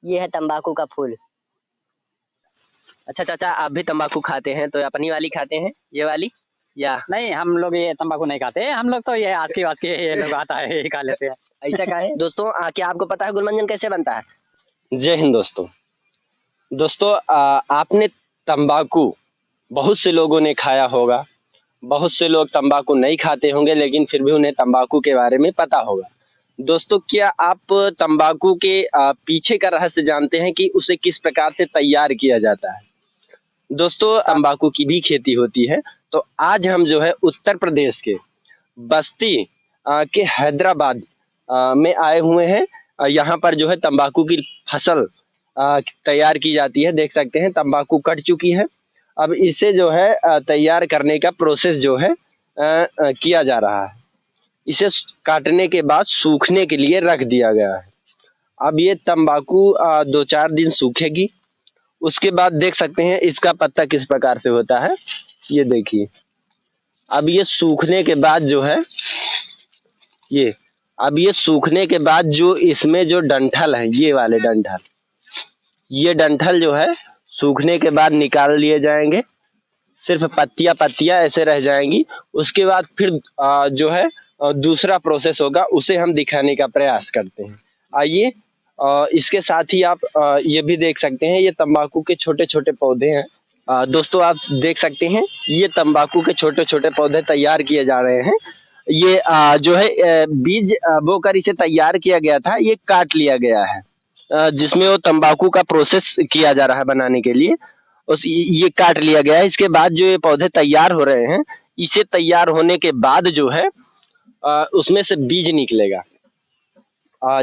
ये है तंबाकू का फूल। अच्छा चाचा, आप भी तंबाकू खाते हैं तो अपनी वाली खाते हैं, ये वाली या नहीं, हम लोग ये तंबाकू नहीं खाते, हम लोग तो ये आस्की वास्की ये लोग आता है यही खा लेते हैं। ऐसा का है? दोस्तों क्या आपको पता है गुलमंजन कैसे बनता है? जय हिंद दोस्तों। दोस्तों आपने तंबाकू बहुत से लोगों ने खाया होगा, बहुत से लोग तंबाकू नहीं खाते होंगे लेकिन फिर भी उन्हें तंबाकू के बारे में पता होगा। दोस्तों क्या आप तंबाकू के पीछे का रहस्य जानते हैं कि उसे किस प्रकार से तैयार किया जाता है? दोस्तों तंबाकू की भी खेती होती है, तो आज हम जो है उत्तर प्रदेश के बस्ती के हैदराबाद में आए हुए हैं। यहाँ पर जो है तंबाकू की फसल तैयार की जाती है। देख सकते हैं तंबाकू कट चुकी है। अब इसे जो है तैयार करने का प्रोसेस जो है किया जा रहा है। इसे काटने के बाद सूखने के लिए रख दिया गया है। अब ये तंबाकू 2-4 दिन सूखेगी। उसके बाद देख सकते हैं इसका पत्ता किस प्रकार से होता है, ये देखिए। अब ये सूखने के बाद जो है ये अब ये सूखने के बाद जो इसमें जो डंठल है, ये वाले डंठल, ये डंठल जो है सूखने के बाद निकाल लिए जाएंगे। सिर्फ पत्तियां पत्तियां ऐसे रह जाएंगी। उसके बाद फिर जो है दूसरा प्रोसेस होगा, उसे हम दिखाने का प्रयास करते हैं। आइए इसके साथ ही आप ये भी देख सकते हैं, ये तंबाकू के छोटे छोटे पौधे हैं। दोस्तों आप देख सकते हैं ये तंबाकू के छोटे छोटे पौधे तैयार किए जा रहे हैं। ये जो है बीज बोकर इसे तैयार किया गया था, ये काट लिया गया है जिसमें वो तंबाकू का प्रोसेस किया जा रहा है बनाने के लिए। उस ये काट लिया गया है। इसके बाद जो ये पौधे तैयार हो रहे हैं, इसे तैयार होने के बाद जो है उसमें से बीज निकलेगा,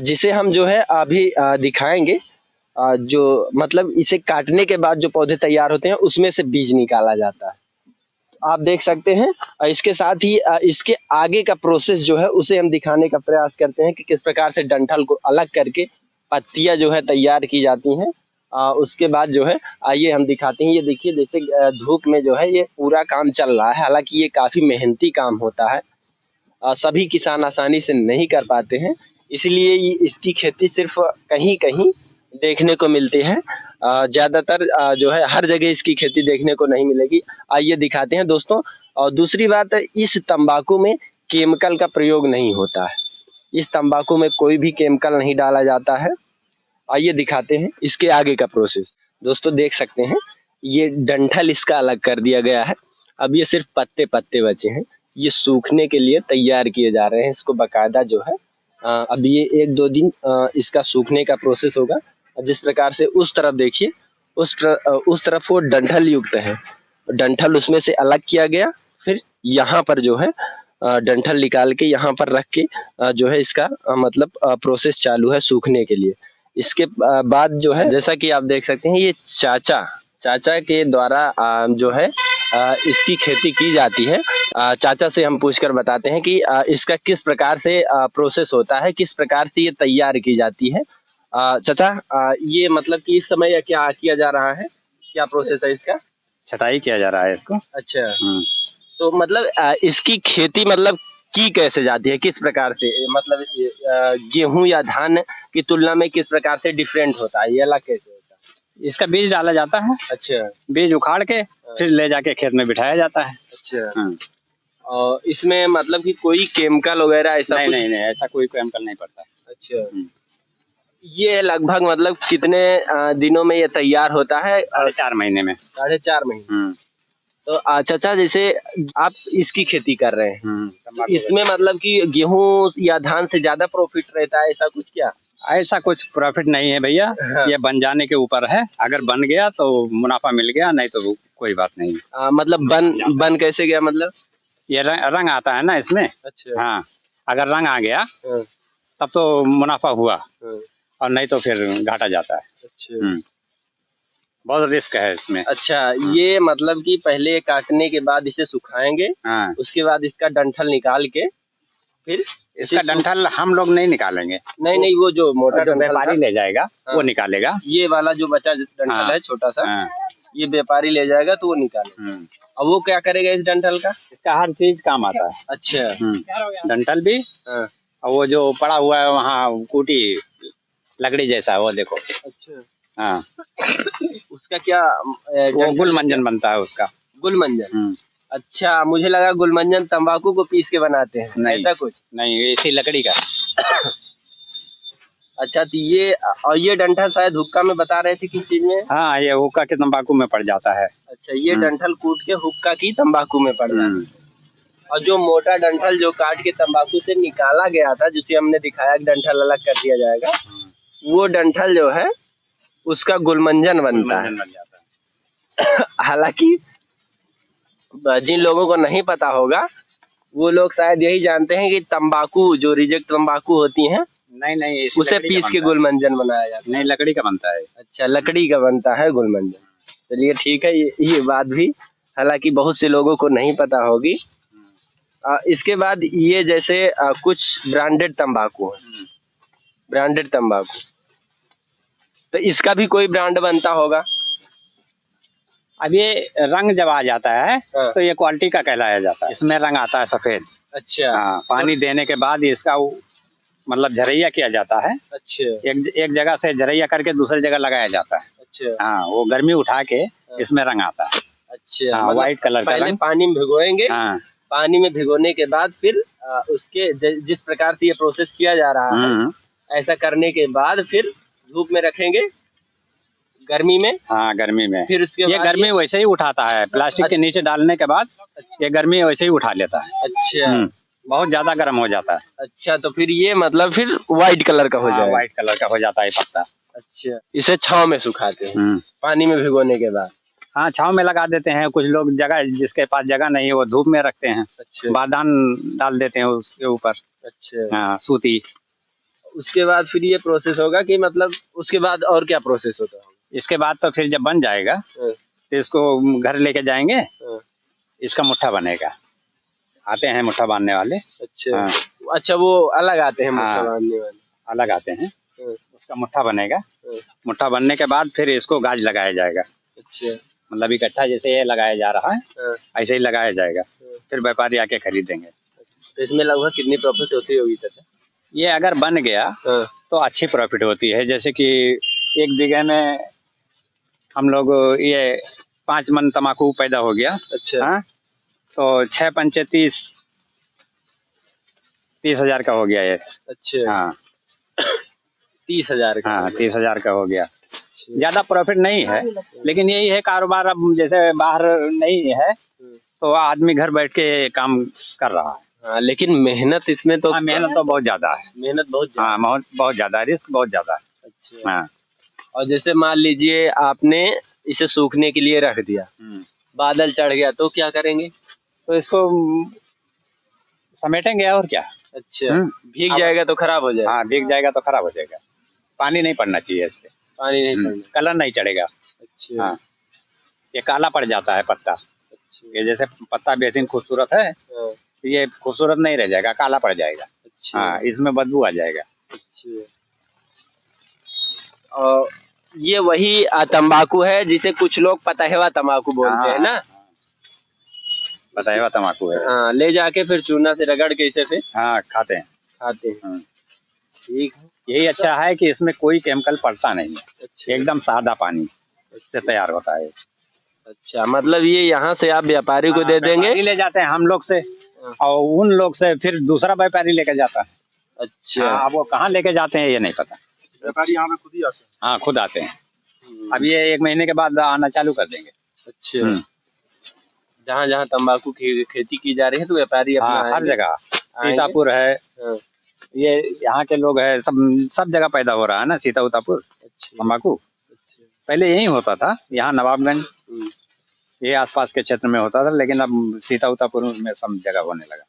जिसे हम जो है अभी दिखाएंगे। जो मतलब इसे काटने के बाद जो पौधे तैयार होते हैं उसमें से बीज निकाला जाता है। आप देख सकते हैं। इसके साथ ही इसके आगे का प्रोसेस जो है उसे हम दिखाने का प्रयास करते हैं कि किस प्रकार से डंठल को अलग करके पत्तियां जो है तैयार की जाती हैं। उसके बाद जो है आइए हम दिखाते हैं। ये देखिए जैसे धूप में जो है ये पूरा काम चल रहा है। हालांकि ये काफ़ी मेहनती काम होता है, सभी किसान आसानी से नहीं कर पाते हैं, इसलिए इसकी खेती सिर्फ कहीं कहीं देखने को मिलती है। ज़्यादातर जो है हर जगह इसकी खेती देखने को नहीं मिलेगी। आइए दिखाते हैं दोस्तों। और दूसरी बात है, इस तंबाकू में केमिकल का प्रयोग नहीं होता है। इस तंबाकू में कोई भी केमिकल नहीं डाला जाता है। आइए दिखाते हैं इसके आगे का प्रोसेस। दोस्तों देख सकते हैं ये डंठल इसका अलग कर दिया गया है। अब ये सिर्फ पत्ते पत्ते बचे हैं। ये सूखने के लिए तैयार किए जा रहे हैं। इसको बाकायदा जो है अब ये 1-2 दिन इसका सूखने का प्रोसेस होगा। जिस प्रकार से उस तरफ देखिए, उस तरफ वो डंठल युक्त है, डंठल उसमें से अलग किया गया। फिर यहाँ पर जो है डंठल निकाल के यहाँ पर रख के जो है इसका मतलब प्रोसेस चालू है सूखने के लिए। इसके बाद जो है जैसा कि आप देख सकते हैं, ये चाचा के द्वारा जो है इसकी खेती की जाती है। चाचा से हम पूछकर बताते हैं कि इसका किस प्रकार से प्रोसेस होता है, किस प्रकार से ये तैयार की जाती है। चाचा ये मतलब कि इस समय क्या किया जा रहा है, क्या प्रोसेस है इसका? छटाई किया जा रहा है इसको। अच्छा, तो मतलब इसकी खेती मतलब की कैसे जाती है, किस प्रकार से, मतलब गेहूं या धान की तुलना में किस प्रकार से डिफरेंट होता है, ये अलग कैसे होता है? इसका बीज डाला जाता है। अच्छा, बीज उखाड़ के फिर ले जाके खेत में बिठाया जाता है। अच्छा। और इसमें मतलब कि कोई केमिकल वगैरह ऐसा नहीं, नहीं नहीं ऐसा कोई केमिकल नहीं पड़ता। अच्छा, ये लगभग मतलब कितने दिनों में ये तैयार होता है? 4.5 महीने में। 4.5 महीने। तो अच्छा जैसे आप इसकी खेती कर रहे हैं, तो इसमें मतलब कि गेहूं या धान से ज्यादा प्रॉफिट रहता है, ऐसा कुछ क्या? ऐसा कुछ प्रॉफिट नहीं है भैया। हाँ। ये बन जाने के ऊपर है। अगर बन गया तो मुनाफा मिल गया, नहीं तो कोई बात नहीं। मतलब बन कैसे गया मतलब? ये रंग आता है ना इसमें। अच्छा, हाँ, अगर रंग आ गया हाँ, तब तो मुनाफा हुआ, हाँ, और नहीं तो फिर घाटा जाता है। अच्छा, बहुत रिस्क है इसमें। अच्छा। ये मतलब कि पहले काटने के बाद इसे सुखाएंगे, हाँ, उसके बाद इसका डंठल निकाल के फिर इसका डंठल हम लोग नहीं निकालेंगे। नहीं वो जो मोटा जो डंठल व्यापारी ले जाएगा वो निकालेगा। ये वाला जो बचा डंठल है छोटा सा, ये व्यापारी ले जाएगा तो वो निकालेगा। अब वो क्या करेगा इस डंठल का? इसका हर चीज काम आता है। अच्छा, डंठल भी, और वो जो पड़ा हुआ है वहाँ कूटी लकड़ी जैसा है वो देखो। अच्छा, हाँ, उसका क्या वो गुलमंजन बनता है उसका। गुलमंजन। अच्छा, मुझे लगा गुलमंजन तंबाकू को पीस के बनाते हैं, नहीं। ऐसा कुछ। नहीं, इसी लकड़ी का। अच्छा, तो ये और ये डंठल शायद हुक्का में बता रहे थे किस चीज में? हाँ, ये हुक्का के तंबाकू में पड़ जाता है। अच्छा, ये डंठल कूट के हुक्का की तंबाकू में पड़ जाता है। और जो मोटा डंठल जो काट के तंबाकू से निकाला गया था, जिसे हमने दिखाया कि डंठल अलग कर दिया जाएगा, वो डंठल जो है उसका गुलमंजन बनता है। बन जाता है। हालांकि जिन लोगों को नहीं पता होगा वो लोग शायद यही जानते हैं कि तंबाकू जो रिजेक्ट तंबाकू होती हैं नहीं, उसे पीस के गुलमंजन बनाया जाता है। नहीं, लकड़ी का बनता है। अच्छा, लकड़ी का बनता है गुलमंजन। चलिए ठीक है, ये बात भी हालांकि बहुत से लोगों को नहीं पता होगी। इसके बाद ये जैसे कुछ ब्रांडेड तंबाकू है, ब्रांडेड तंबाकू, तो इसका भी कोई ब्रांड बनता होगा। अब ये रंग जब आ जाता है हाँ। तो ये क्वालिटी का कहलाया जाता है। इसमें रंग आता है सफेद। अच्छा। हाँ, पानी देने के बाद इसका मतलब झरैया किया जाता है। अच्छा। एक जगह से झरैया करके दूसरी जगह लगाया जाता है। अच्छा। हाँ, वो गर्मी उठा के इसमें रंग आता है। अच्छा, हाँ, मतलब व्हाइट कलर का पहले रंग। पानी में भिगोएंगे। हाँ। पानी में भिगोने के बाद फिर उसके जिस प्रकार से ये प्रोसेस किया जा रहा है, ऐसा करने के बाद फिर धूप में रखेंगे गर्मी में। हाँ, गर्मी में। फिर उसके ये गर्मी वैसे ही उठाता है, प्लास्टिक के नीचे डालने के बाद ये गर्मी वैसे ही उठा लेता है। अच्छा। बहुत ज्यादा गर्म हो जाता है। अच्छा, तो फिर ये मतलब फिर व्हाइट कलर का हो जाएगा। व्हाइट कलर का हो जाता है पत्ता। अच्छा, इसे छांव में सुखाते हैं पानी में भिगोने के बाद। हाँ, छांव में लगा देते हैं। कुछ लोग जगह जिसके पास जगह नहीं है वो धूप में रखते हैं। अच्छा। बादान डाल देते हैं उसके ऊपर। अच्छा। हाँ, सूती। उसके बाद फिर ये प्रोसेस होगा कि मतलब उसके बाद और क्या प्रोसेस होता है? इसके बाद तो फिर जब बन जाएगा तो इसको घर लेके जाएंगे। इसका मुट्ठा बनेगा। आते हैं मुट्ठा बांधने वाले। अच्छा। हाँ। अच्छा, वो अलग आते हैं मुट्ठा बांधने वाले। अलग आते हैं। उसका मुट्ठा बनेगा। मुट्ठा बनने के बाद फिर इसको गाज लगाया जाएगा। अच्छा। मतलब इकट्ठा जैसे ये लगाया जा रहा है ऐसे ही लगाया जाएगा। फिर व्यापारी आके खरीदेंगे। तो इसमें लगभग कितनी प्रॉफिट होती होगी चाचा? ये अगर बन गया तो अच्छी प्रॉफिट होती है। जैसे कि 1 बीघे में हम लोग ये 5 मन तम्बाकू पैदा हो गया। अच्छा। हाँ, तो 6 पंचे 30,000 का हो गया ये। अच्छा। हाँ, 30,000 का। हाँ, 30,000 का हो गया। ज्यादा प्रॉफिट नहीं है, लेकिन यही है कारोबार। अब जैसे बाहर नहीं है तो आदमी घर बैठ के काम कर रहा है। हाँ, लेकिन मेहनत इसमें तो मेहनत तो बहुत ज्यादा है। मेहनत बहुत ज्यादा। हाँ, बहुत ज्यादा, रिस्क बहुत ज्यादा है। अच्छा। हाँ। और जैसे मान लीजिए आपने इसे सूखने के लिए रख दिया, बादल चढ़ गया तो क्या करेंगे? तो इसको समेटेंगे और क्या। अच्छा। भीग जाएगा तो खराब हो जाएगा। हाँ, भीग जाएगा तो खराब हो जाएगा। पानी नहीं पड़ना चाहिए इस पे। पानी नहीं पड़ना, कलर नहीं चढ़ेगा। अच्छा। हाँ, ये काला पड़ जाता है पत्ता। अच्छा। ये जैसे पत्ता बेहतरीन खूबसूरत है, ये खूबसूरत नहीं रह जाएगा, काला पड़ जाएगा। अच्छा। हाँ, इसमें बदबू आ जाएगा। अच्छा। और ये वही तंबाकू है जिसे कुछ लोग पतहेवा तंबाकू बोलते हैं ना। पतहेवा तंबाकू है। हाँ, ले जाके फिर चूना से रगड़ के इसे फिर खाते हैं। ठीक है, यही अच्छा है कि इसमें कोई केमिकल पड़ता नहीं है। अच्छा। एकदम सादा पानी से तैयार होता है। अच्छा, मतलब ये यहाँ से आप व्यापारी को दे देंगे? ले जाते हैं हम लोग से और उन लोग से फिर दूसरा व्यापारी लेके जाता है। अच्छा। अब वो कहाँ लेके जाते हैं ये नहीं पता। व्यापारी यहाँ पे खुद ही आते हैं? हाँ, खुद आते हैं। अब ये 1 महीने के बाद आना चालू कर देंगे। अच्छा। जहाँ जहाँ तंबाकू की खेती की जा रही है तो व्यापारी अपना हर जगह, सीतापुर है। ये यहाँ के लोग है, सब जगह पैदा हो रहा है ना सीतापुर तंबाकू। पहले यही होता था, यहाँ नवाबगंज ये आसपास के क्षेत्र में होता था, लेकिन अब सीतापुर में सब जगह होने लगा।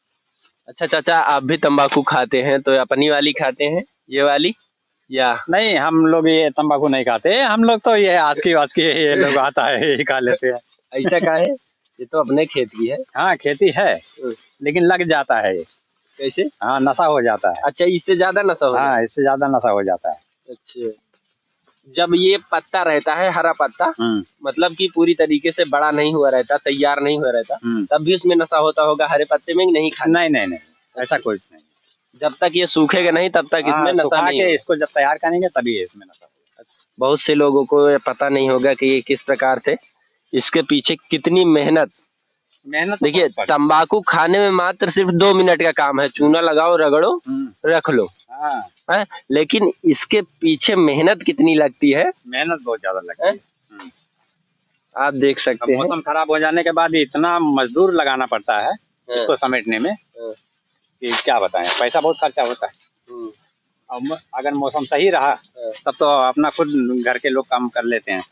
अच्छा चाचा, आप भी तंबाकू खाते हैं तो अपनी वाली खाते हैं, ये वाली या नहीं? हम लोग ये तंबाकू नहीं खाते, हम लोग तो ये आस्की वास्की ये लोग आता है ये खा लेते हैं। ऐसा का है? ये तो अपने खेत की है। हाँ, खेती है लेकिन लग जाता है ये। कैसे? हाँ, नशा हो जाता है। अच्छा, इससे ज्यादा नशा हो? हाँ, इससे ज्यादा नशा हो जाता है। अच्छा। जब ये पत्ता रहता है हरा पत्ता, मतलब कि पूरी तरीके से बड़ा नहीं हुआ रहता, तैयार नहीं हुआ रहता, तब भी उसमें नशा होता होगा हरे पत्ते में? नहीं खाना? नहीं, ऐसा कुछ नहीं। जब तक ये सूखेगा नहीं तब तक इसमें नशा सुखा नहीं के होगा। इसको जब तैयार करेंगे तभी इसमें नशा होगा। बहुत से लोगों को ये पता नहीं होगा कि ये किस प्रकार से, इसके पीछे कितनी मेहनत। मेहनत तो देखिए बहुत पड़ती तंबाकू खाने में मात्र सिर्फ 2 मिनट का काम है, चूना लगाओ, रगड़ो, है। रख लो, हाँ, है। लेकिन इसके पीछे मेहनत कितनी लगती है, मेहनत बहुत ज्यादा लगती है। आप देख अब सकते हैं। मौसम खराब हो जाने के बाद इतना मजदूर लगाना पड़ता है इसको समेटने में कि क्या बताएं, पैसा बहुत खर्चा होता है। अब अगर मौसम सही रहा तब तो अपना खुद घर के लोग काम कर लेते हैं।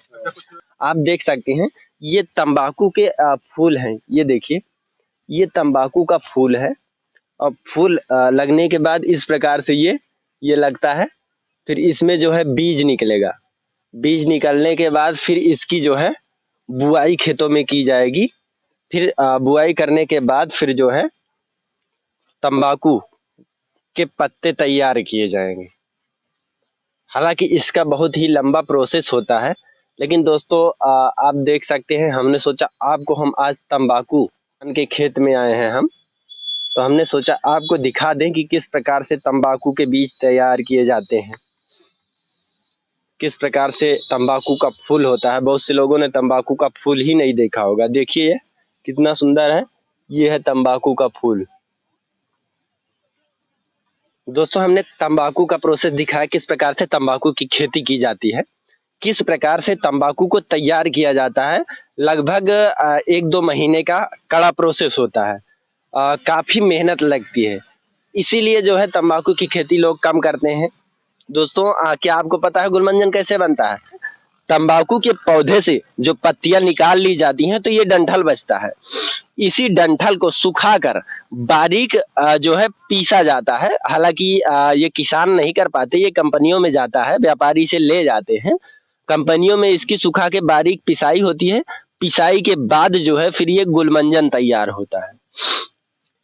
आप देख सकते हैं ये तंबाकू के फूल हैं, ये देखिए, ये तंबाकू का फूल है। और फूल लगने के बाद इस प्रकार से ये लगता है, फिर इसमें जो है बीज निकलेगा। बीज निकलने के बाद फिर इसकी जो है बुआई खेतों में की जाएगी। फिर बुआई करने के बाद फिर जो है तंबाकू के पत्ते तैयार किए जाएंगे। हालांकि इसका बहुत ही लंबा प्रोसेस होता है, लेकिन दोस्तों आप देख सकते हैं, हमने सोचा आपको, हम आज तंबाकू के खेत में आए हैं हम, तो हमने सोचा आपको दिखा दें कि किस प्रकार से तंबाकू के बीज तैयार किए जाते हैं, किस प्रकार से तंबाकू का फूल होता है। बहुत से लोगों ने तंबाकू का फूल ही नहीं देखा होगा। देखिए कितना सुंदर है, ये है तंबाकू का फूल। दोस्तों हमने तंबाकू का प्रोसेस दिखाया, किस प्रकार से तंबाकू की खेती की जाती है, किस प्रकार से तंबाकू को तैयार किया जाता है। लगभग 1-2 महीने का कड़ा प्रोसेस होता है, काफी मेहनत लगती है, इसीलिए जो है तंबाकू की खेती लोग कम करते हैं। दोस्तों क्या आपको पता है गुलमंजन कैसे बनता है? तंबाकू के पौधे से जो पत्तियां निकाल ली जाती हैं तो ये डंठल बचता है। इसी डंठल को सुखाकर बारीक जो है पीसा जाता है। हालांकि ये किसान नहीं कर पाते, ये कंपनियों में जाता है, व्यापारी से ले जाते हैं। कंपनियों में इसकी सुखा के बारीक पिसाई होती है। पिसाई के बाद जो है फिर ये गुलमंजन तैयार होता है।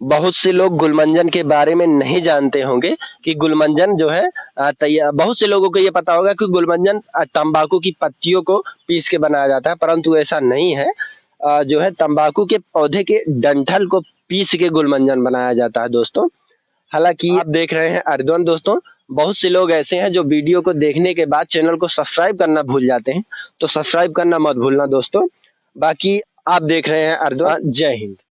बहुत से लोग गुलमंजन के बारे में नहीं जानते होंगे कि गुलमंजन जो है तैयार, बहुत से लोगों को ये पता होगा कि गुलमंजन तंबाकू की पत्तियों को पीस के बनाया जाता है, परंतु ऐसा नहीं है। जो है तंबाकू के पौधे के डंठल को पीस के गुलमंजन बनाया जाता है दोस्तों। हालांकि आप देख रहे हैं अर्धवन दोस्तों, बहुत से लोग ऐसे हैं जो वीडियो को देखने के बाद चैनल को सब्सक्राइब करना भूल जाते हैं, तो सब्सक्राइब करना मत भूलना दोस्तों। बाकी आप देख रहे हैं अर्धवन। जय हिंद।